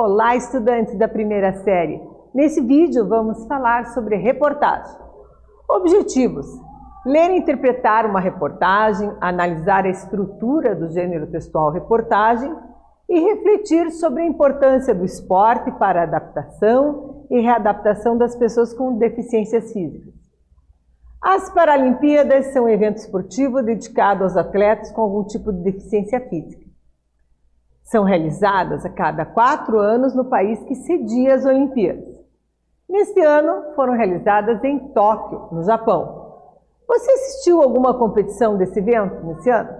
Olá, estudantes da primeira série! Nesse vídeo vamos falar sobre reportagem. Objetivos: ler e interpretar uma reportagem, analisar a estrutura do gênero textual reportagem e refletir sobre a importância do esporte para a adaptação e readaptação das pessoas com deficiências físicas. As Paralimpíadas são um evento esportivo dedicado aos atletas com algum tipo de deficiência física. São realizadas a cada 4 anos no país que cedia as Olimpíadas. Neste ano, foram realizadas em Tóquio, no Japão. Você assistiu a alguma competição desse evento nesse ano?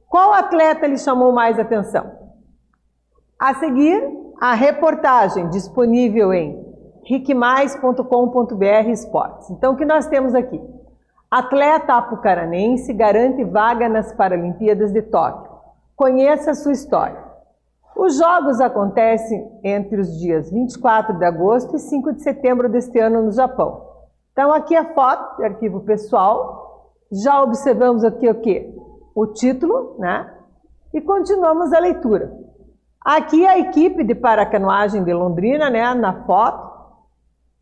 Qual atleta lhe chamou mais atenção? A seguir, a reportagem disponível em riquemais.com.br esportes. Então, o que nós temos aqui? Atleta apucaranense garante vaga nas Paralimpíadas de Tóquio. Conheça a sua história. Os jogos acontecem entre os dias 24 de agosto e 5 de setembro deste ano no Japão. Então, aqui a foto de arquivo pessoal. Já observamos aqui o quê? O título, né? E continuamos a leitura. Aqui a equipe de paracanoagem de Londrina, né? Na foto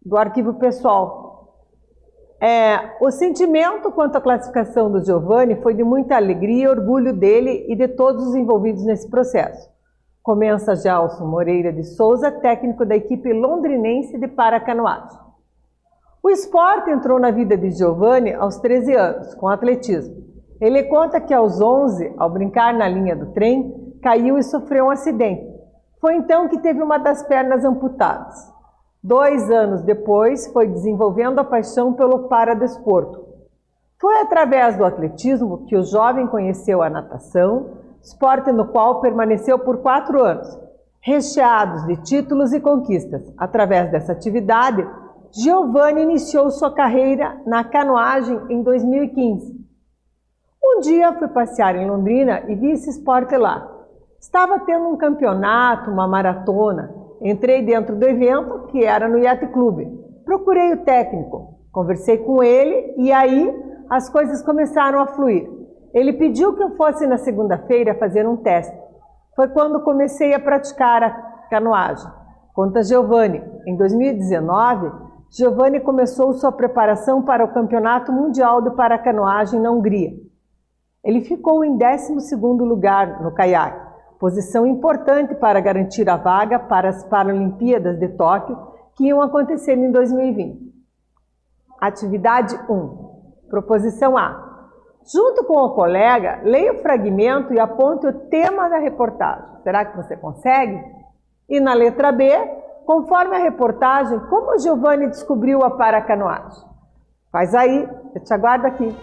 do arquivo pessoal. O sentimento quanto à classificação do Giovanni foi de muita alegria e orgulho dele e de todos os envolvidos nesse processo. Começa Gelson Moreira de Souza, técnico da equipe londrinense de paracanoagem. O esporte entrou na vida de Giovanni aos 13 anos, com atletismo. Ele conta que aos 11, ao brincar na linha do trem, caiu e sofreu um acidente. Foi então que teve uma das pernas amputadas. 2 anos depois, foi desenvolvendo a paixão pelo paradesporto. Foi através do atletismo que o jovem conheceu a natação, esporte no qual permaneceu por 4 anos, recheados de títulos e conquistas. Através dessa atividade, Giovanni iniciou sua carreira na canoagem em 2015. Um dia fui passear em Londrina e vi esse esporte lá. Estava tendo um campeonato, uma maratona. Entrei dentro do evento, que era no Yacht Club. Procurei o técnico, conversei com ele e aí as coisas começaram a fluir. Ele pediu que eu fosse na segunda-feira fazer um teste. Foi quando comecei a praticar a canoagem. Conta Giovanni. Em 2019, Giovanni começou sua preparação para o Campeonato Mundial de Paracanoagem na Hungria. Ele ficou em 12º lugar no caiaque, posição importante para garantir a vaga para as Paralimpíadas de Tóquio, que iam acontecer em 2020. Atividade 1. Proposição A. Junto com o colega, leia o fragmento e aponte o tema da reportagem. Será que você consegue? E na letra B, conforme a reportagem, como Giovanni descobriu a paracanoagem? Faz aí, eu te aguardo aqui.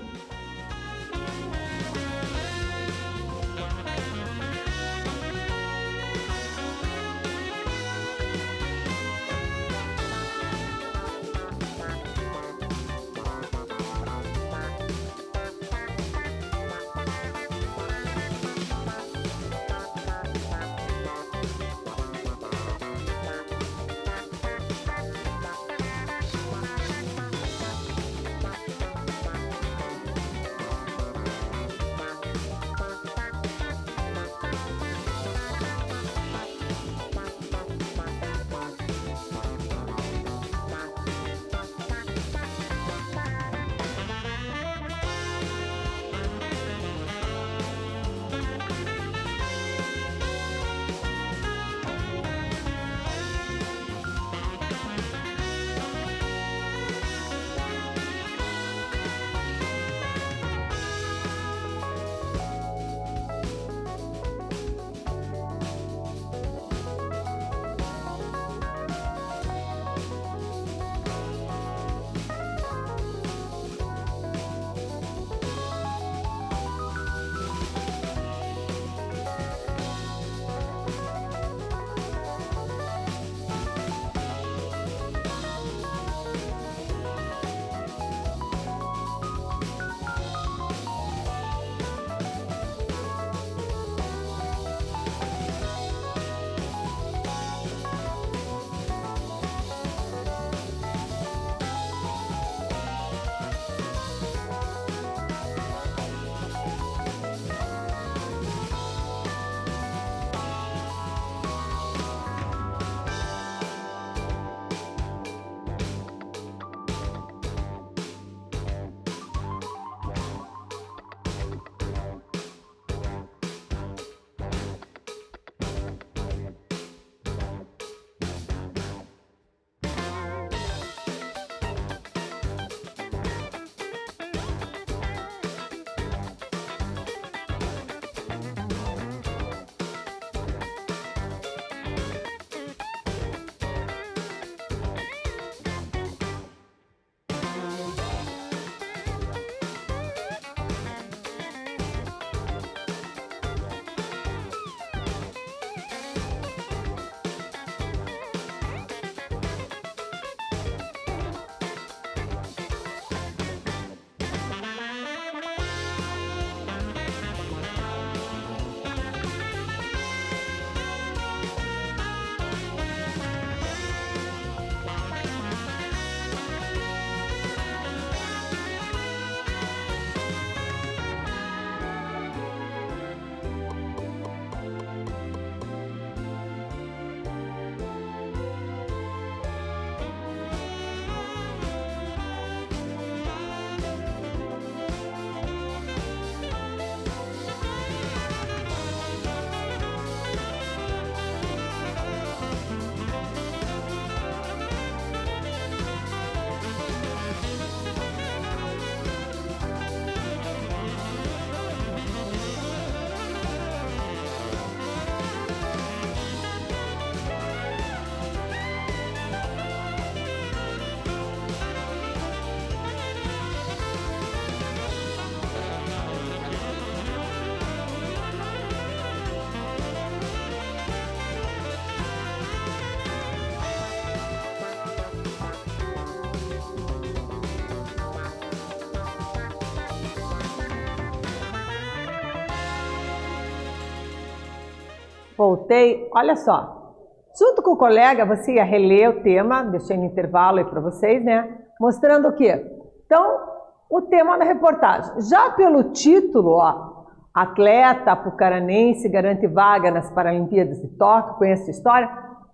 Voltei, olha só. Junto com o colega, você ia reler o tema, deixei no intervalo aí para vocês, né? Mostrando o quê? Então, o tema da reportagem. Já pelo título, ó, atleta apucaranense garante vaga nas Paralimpíadas de Tóquio, conhece a história?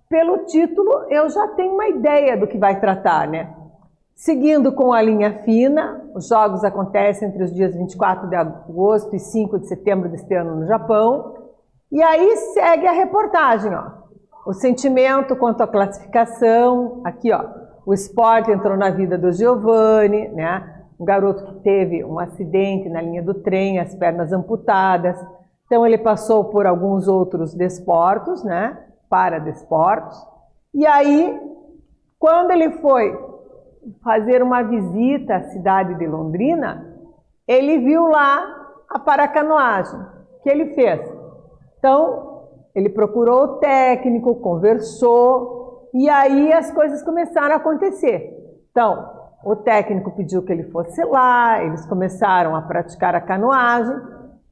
Pelo título, eu já tenho uma ideia do que vai tratar, né? Seguindo com a linha fina, os jogos acontecem entre os dias 24 de agosto e 5 de setembro deste ano no Japão. E aí segue a reportagem, ó. O sentimento quanto à classificação, aqui, ó. O esporte entrou na vida do Giovanni, né? Um garoto que teve um acidente na linha do trem, as pernas amputadas. Então ele passou por alguns outros desportos, né? Paradesportos. E aí, quando ele foi fazer uma visita à cidade de Londrina, ele viu lá a paracanoagem. O que ele fez? Então, ele procurou o técnico, conversou, e aí as coisas começaram a acontecer. Então, o técnico pediu que ele fosse lá, eles começaram a praticar a canoagem,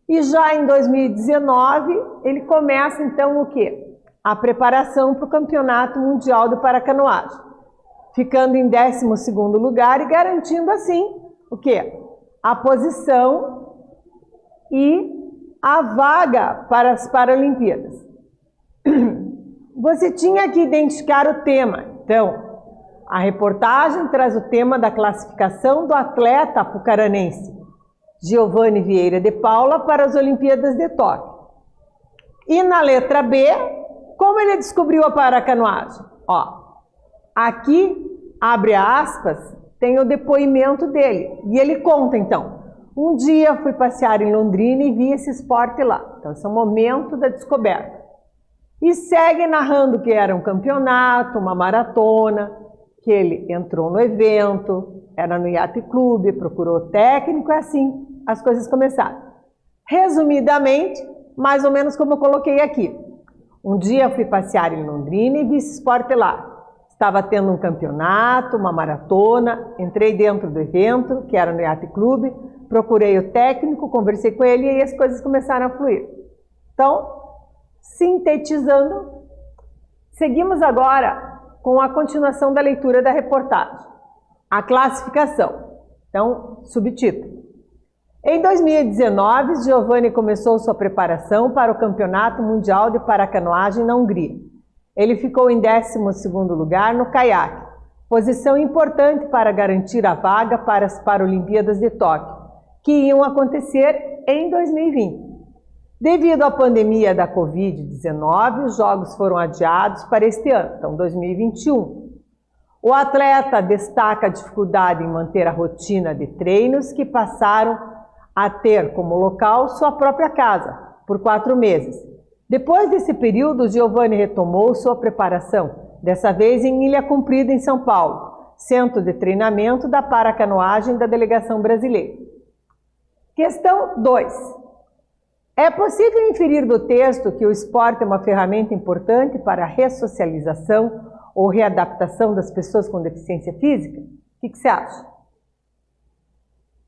e já em 2019, ele começa então o quê? A preparação para o Campeonato Mundial de Paracanoagem, ficando em 12º lugar e garantindo assim o quê? A posição e a vaga para as Paralimpíadas. Você tinha que identificar o tema. Então, a reportagem traz o tema da classificação do atleta apucaranense Giovanni Vieira de Paula para as Olimpíadas de Tóquio. E na letra B, como ele descobriu a paracanoagem? Ó, aqui, abre aspas, tem o depoimento dele. E ele conta, então. Um dia fui passear em Londrina e vi esse esporte lá. Então, esse é o momento da descoberta. E segue narrando que era um campeonato, uma maratona, que ele entrou no evento, era no Yacht Club, procurou técnico, e assim as coisas começaram. Resumidamente, mais ou menos como eu coloquei aqui. Um dia fui passear em Londrina e vi esse esporte lá. Estava tendo um campeonato, uma maratona, entrei dentro do evento, que era no Yacht Club, procurei o técnico, conversei com ele e aí as coisas começaram a fluir. Então, sintetizando, seguimos agora com a continuação da leitura da reportagem. A classificação. Então, subtítulo. Em 2019, Giovanni começou sua preparação para o Campeonato Mundial de Paracanoagem na Hungria. Ele ficou em 12º lugar no caiaque, posição importante para garantir a vaga para as Paralimpíadas de Tóquio, que iam acontecer em 2020. Devido à pandemia da Covid-19, os Jogos foram adiados para este ano, então 2021. O atleta destaca a dificuldade em manter a rotina de treinos que passaram a ter como local sua própria casa, por 4 meses. Depois desse período, Giovanni retomou sua preparação, dessa vez em Ilha Comprida, em São Paulo, centro de treinamento da paracanoagem da delegação brasileira. Questão 2. É possível inferir do texto que o esporte é uma ferramenta importante para a ressocialização ou readaptação das pessoas com deficiência física? O que você acha?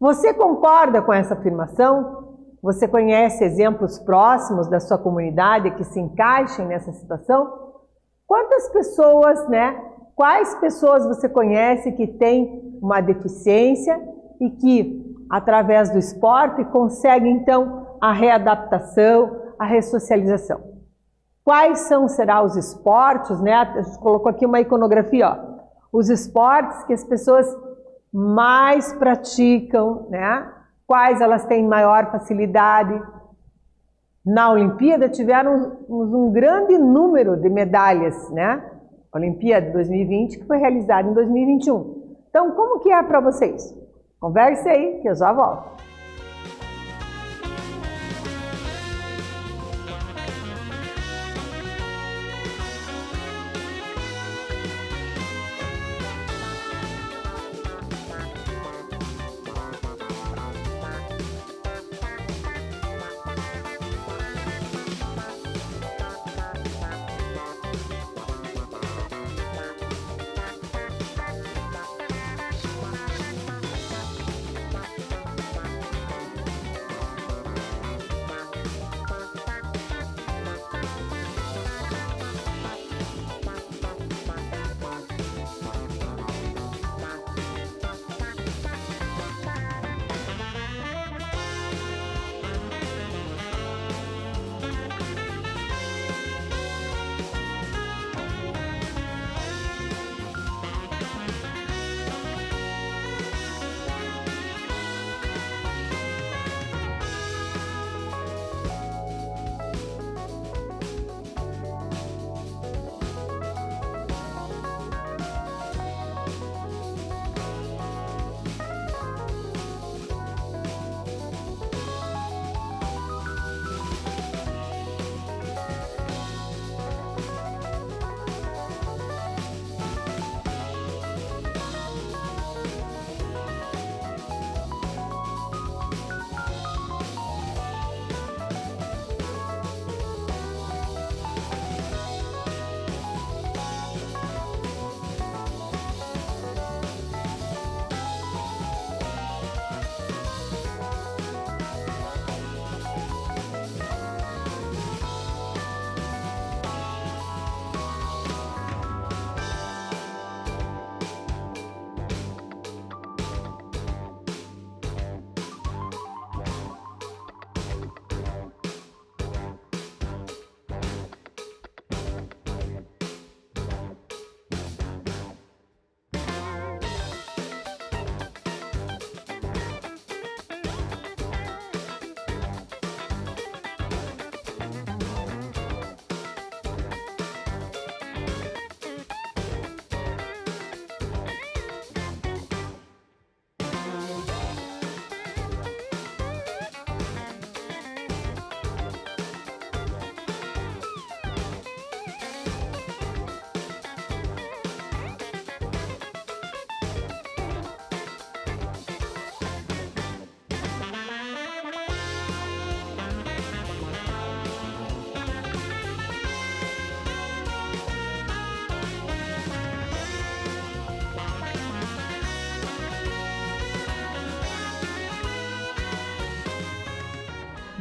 Você concorda com essa afirmação? Você conhece exemplos próximos da sua comunidade que se encaixem nessa situação? Quantas pessoas, né? Quais pessoas você conhece que têm uma deficiência e que, através do esporte, conseguem, então, a readaptação, a ressocialização? Quais serão os esportes, né? A gente colocou aqui uma iconografia, ó. Os esportes que as pessoas mais praticam, né? Quais elas têm maior facilidade. Na Olimpíada tiveram um grande número de medalhas, né? Olimpíada 2020, que foi realizada em 2021. Então, como que é para vocês? Converse aí, que eu já volto.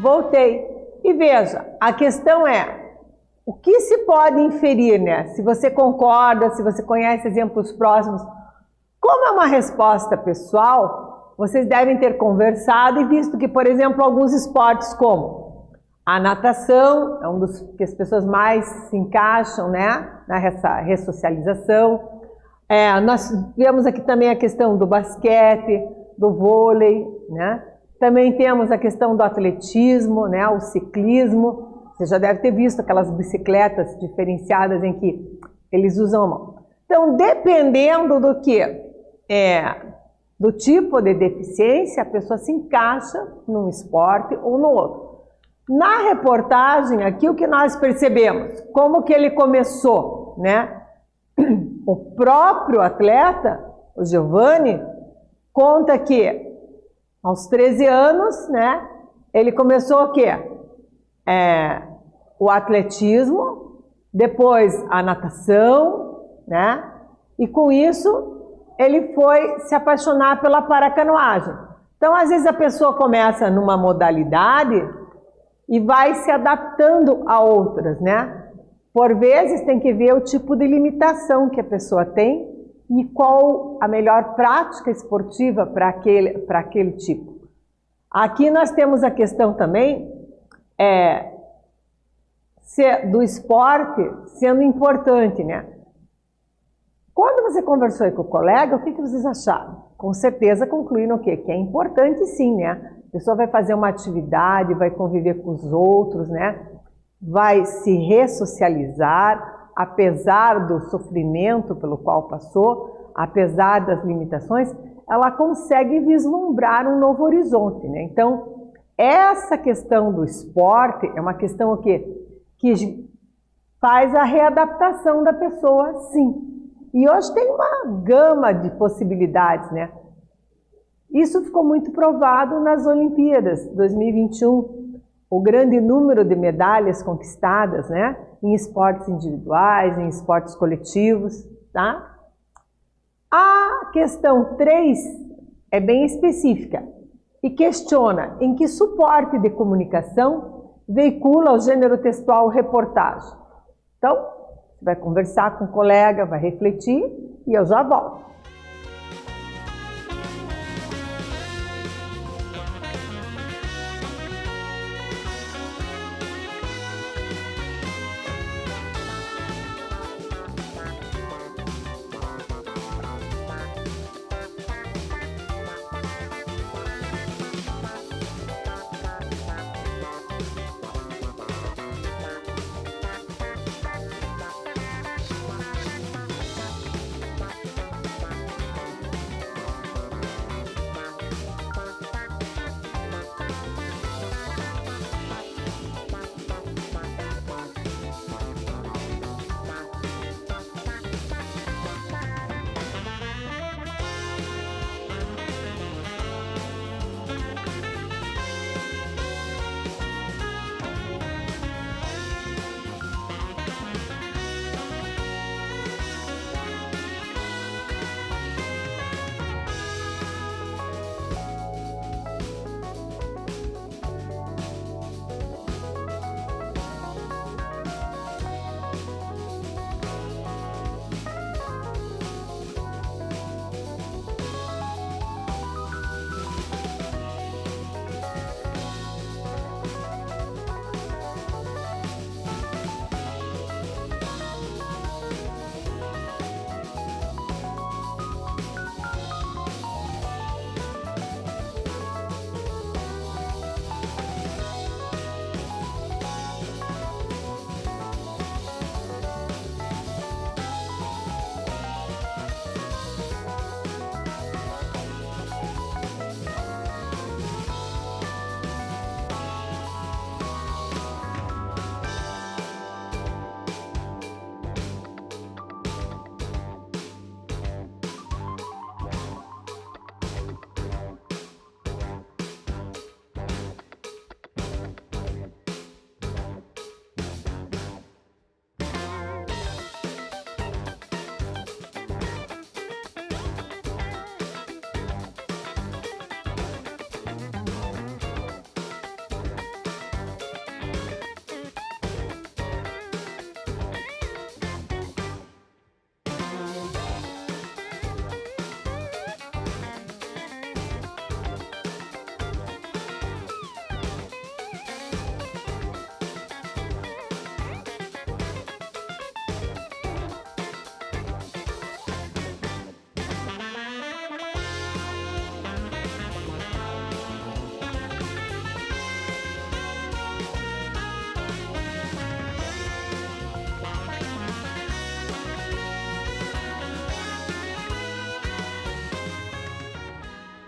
Voltei. E veja, a questão é, o que se pode inferir, né? Se você concorda, se você conhece exemplos próximos. Como é uma resposta pessoal, vocês devem ter conversado e visto que, por exemplo, alguns esportes como a natação, é um dos que as pessoas mais se encaixam, né? Nessa ressocialização. Nós vemos aqui também a questão do basquete, do vôlei, né? Também temos a questão do atletismo, né? O ciclismo. Você já deve ter visto aquelas bicicletas diferenciadas em que eles usam a mão. Então, dependendo do do tipo de deficiência, a pessoa se encaixa num esporte ou no outro. Na reportagem, aqui o que nós percebemos, como que ele começou, né? O próprio atleta, o Giovanni, conta que aos 13 anos, né, ele começou o quê? O atletismo, depois a natação, né? E com isso ele foi se apaixonar pela paracanoagem. Então, às vezes a pessoa começa numa modalidade e vai se adaptando a outras, né? Por vezes tem que ver o tipo de limitação que a pessoa tem e qual a melhor prática esportiva para aquele tipo. Aqui nós temos a questão também do esporte sendo importante, né? Quando você conversou aí com o colega, o que vocês acharam? Com certeza concluíram o quê? Que é importante sim, né? A pessoa vai fazer uma atividade, vai conviver com os outros, né? Vai se ressocializar, apesar do sofrimento pelo qual passou, apesar das limitações, ela consegue vislumbrar um novo horizonte, né? Então, essa questão do esporte é uma questão o quê? Que faz a readaptação da pessoa, sim. E hoje tem uma gama de possibilidades, né? Isso ficou muito provado nas Olimpíadas 2021. O grande número de medalhas conquistadas, né? Em esportes individuais, em esportes coletivos, tá? A questão 3 é bem específica e questiona em que suporte de comunicação veicula o gênero textual reportagem. Então, você vai conversar com o colega, vai refletir e eu já volto.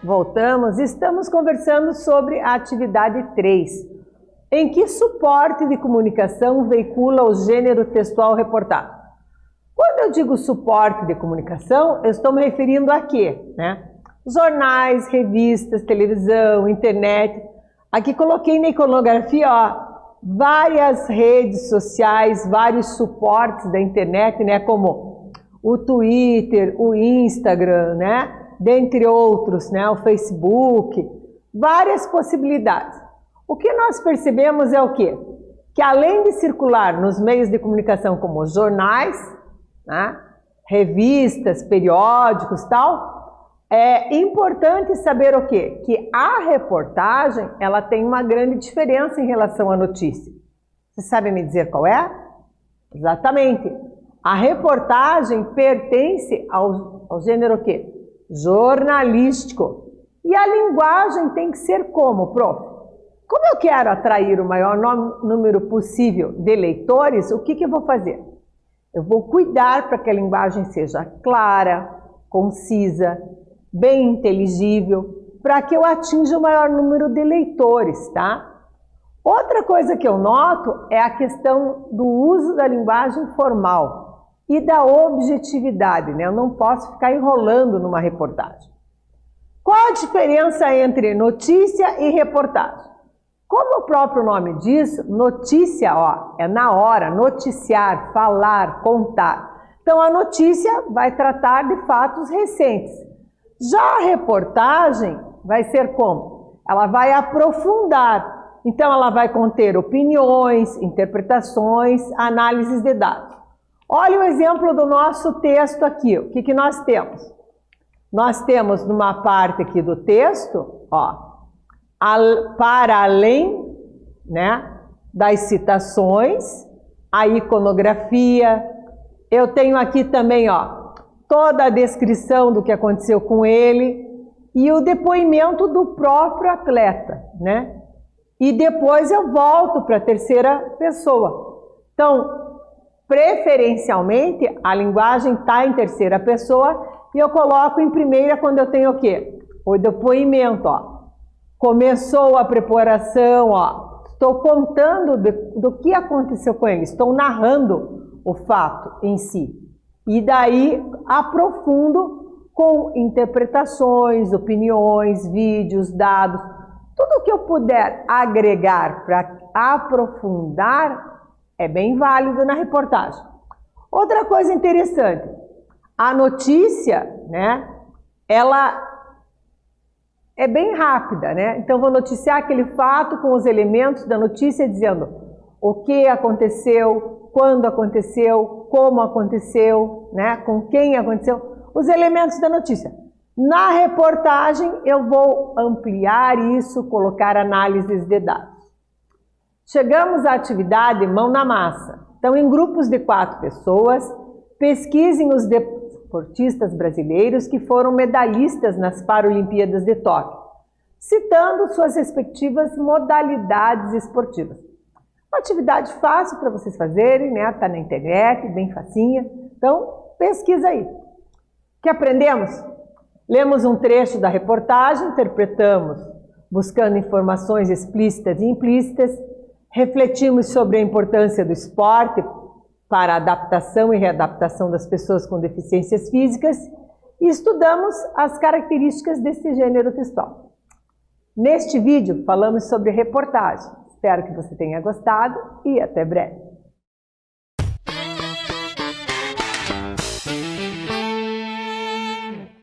Voltamos, estamos conversando sobre a atividade 3. Em que suporte de comunicação veicula o gênero textual reportado? Quando eu digo suporte de comunicação, eu estou me referindo a quê? Jornais, revistas, televisão, internet. Aqui coloquei na iconografia, várias redes sociais, vários suportes da internet, como o Twitter, o Instagram, dentre outros, o Facebook, várias possibilidades. O que nós percebemos é o quê? Que além de circular nos meios de comunicação como jornais, revistas, periódicos, tal, é importante saber o quê? Que a reportagem, ela tem uma grande diferença em relação à notícia. Você sabe me dizer qual é? Exatamente. A reportagem pertence ao gênero o quê? Jornalístico. E a linguagem tem que ser como, prof? Como eu quero atrair o maior número possível de leitores, o que eu vou fazer? Eu vou cuidar para que a linguagem seja clara, concisa, bem inteligível, para que eu atinja o maior número de leitores, tá? Outra coisa que eu noto é a questão do uso da linguagem formal e da objetividade, Eu não posso ficar enrolando numa reportagem. Qual a diferença entre notícia e reportagem? Como o próprio nome diz, notícia, é na hora, noticiar, falar, contar. Então a notícia vai tratar de fatos recentes. Já a reportagem vai ser como? Ela vai aprofundar. Então ela vai conter opiniões, interpretações, análises de dados. Olha o exemplo do nosso texto aqui. O que nós temos? Nós temos numa parte aqui do texto, para além, das citações, a iconografia. Eu tenho aqui também, toda a descrição do que aconteceu com ele e o depoimento do próprio atleta, E depois eu volto para a terceira pessoa. Então, preferencialmente, a linguagem está em terceira pessoa e eu coloco em primeira quando eu tenho o quê? O depoimento, Começou a preparação, estou contando do que aconteceu com ele, estou narrando o fato em si. E daí aprofundo com interpretações, opiniões, vídeos, dados, tudo que eu puder agregar para aprofundar é bem válido na reportagem. Outra coisa interessante, a notícia, ela é bem rápida, Então, vou noticiar aquele fato com os elementos da notícia, dizendo o que aconteceu, quando aconteceu, como aconteceu, com quem aconteceu, os elementos da notícia. Na reportagem, eu vou ampliar isso, colocar análises de dados. Chegamos à atividade mão na massa. Então, em grupos de 4 pessoas, pesquisem os desportistas brasileiros que foram medalhistas nas Paralimpíadas de Tóquio, citando suas respectivas modalidades esportivas. Uma atividade fácil para vocês fazerem, Está na internet, bem facinha. Então, pesquisa aí. O que aprendemos? Lemos um trecho da reportagem, interpretamos, buscando informações explícitas e implícitas, refletimos sobre a importância do esporte para a adaptação e readaptação das pessoas com deficiências físicas e estudamos as características desse gênero textual. Neste vídeo falamos sobre reportagem. Espero que você tenha gostado e até breve.